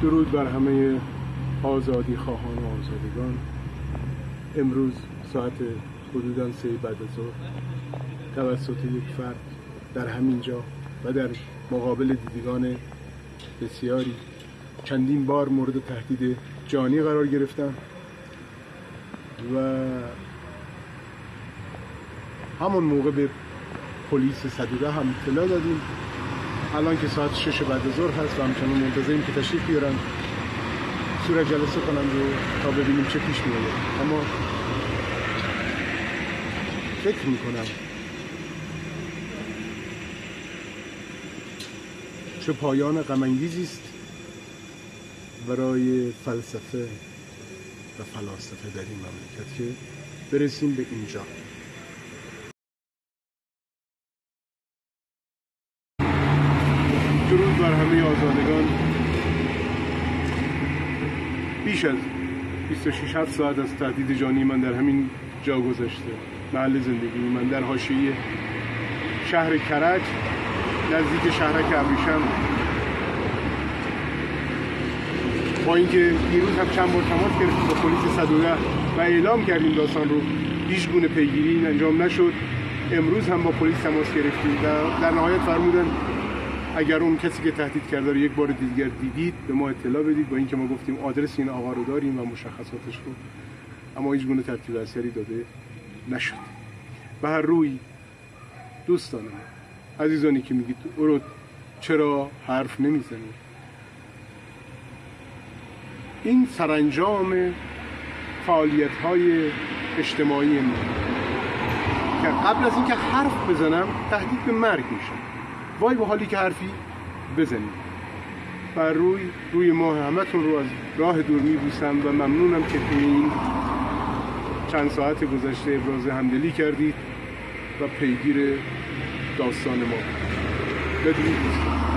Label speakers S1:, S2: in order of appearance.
S1: درود بر همه آزادی خواهان و آزادگان. امروز ساعت حدوداً 3 بعد از ظهر توسط یک فرد در همین جا و در مقابل دیدگان بسیاری چندین بار مورد تهدید جانی قرار گرفتم و همون موقع به پلیس صدوده هم اطلاع دادیم. الان که ساعت 6 بعد از ظهر هست و همچنان منتظریم که تشریف بیارن صورت جلسه کنن رو تا ببینیم چه پیش میاد. اما فکر میکنم چه پایان غم انگیزی است برای فلسفه و فلاسفه در این مملکت که برسیم به اینجا. درود بر همه آزادگان. بیش از 26 ساعت از تهدید جانی من در همین جا گذشته. محل زندگی من در حاشیه شهر کرج نزدیک شهرک ابریشم. با اینکه دیروز هم چند بار تماس گرفتیم با پلیس صدوده و اعلام کردیم داستان رو، هیچ گونه پیگیری انجام نشد. امروز هم با پلیس تماس گرفتیم و در نهایت فرمودن اگر اون کسی که تهدید کرده رو یک بار دیگر دیدید به ما اطلاع بدید. با اینکه ما گفتیم آدرس این آقا رو داریم و مشخصاتش رو، اما هیچ گونه ترتیب اثری داده نشد. به هر روی دوستان من، عزیزانی که میگید او چرا حرف نمیزنید، این سرانجام فعالیت‌های اجتماعی ما که قبل از اینکه حرف بزنم تهدید به مرگ میشه. وای به حالی که حرفی بزنید. بر روی ما همتون رو از راه دور میبوسم و ممنونم که این چند ساعت گذشته ابراز همدلی کردید و پیگیر داستان ما. بدرود.